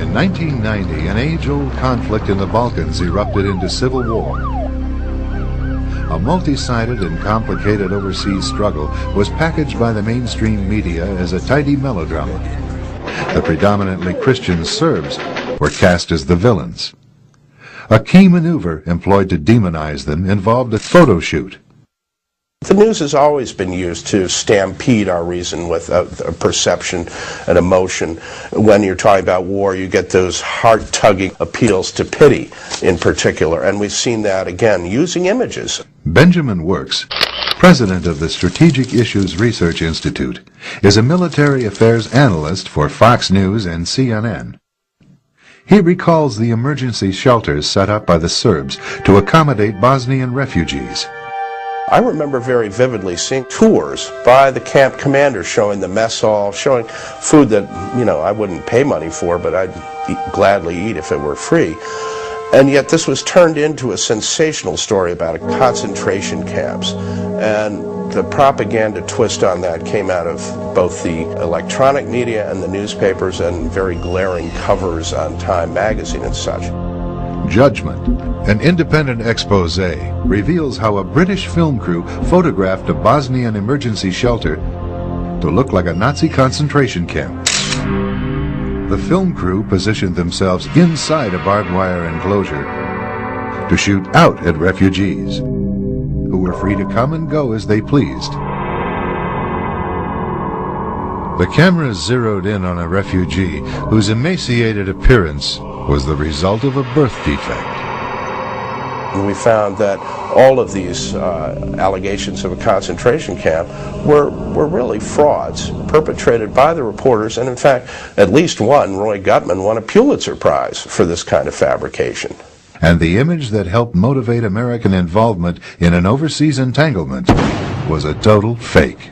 In 1990, an age-old conflict in the Balkans erupted into civil war. A multi-sided and complicated overseas struggle was packaged by the mainstream media as a tidy melodrama. The predominantly Christian Serbs were cast as the villains. A key maneuver employed to demonize them involved a photo shoot. The news has always been used to stampede our reason with a perception and emotion. When you're talking about war, you get those heart-tugging appeals to pity in particular, and we've seen that again using images. Benjamin Works, president of the Strategic Issues Research Institute, is a military affairs analyst for Fox News and CNN. He recalls the emergency shelters set up by the Serbs to accommodate Bosnian refugees. I remember very vividly seeing tours by the camp commander showing the mess hall, showing food that, I wouldn't pay money for, but I'd gladly eat if it were free. And yet this was turned into a sensational story about concentration camps. And the propaganda twist on that came out of both the electronic media and the newspapers and very glaring covers on Time magazine and such. Judgment, an independent expose, reveals how a British film crew photographed a Bosnian emergency shelter to look like a Nazi concentration camp. The film crew positioned themselves inside a barbed wire enclosure to shoot out at refugees, who were free to come and go as they pleased. The cameras zeroed in on a refugee whose emaciated appearance was the result of a birth defect. And we found that all of these allegations of a concentration camp were really frauds perpetrated by the reporters, and in fact, at least one, Roy Gutman, won a Pulitzer Prize for this kind of fabrication. And the image that helped motivate American involvement in an overseas entanglement was a total fake.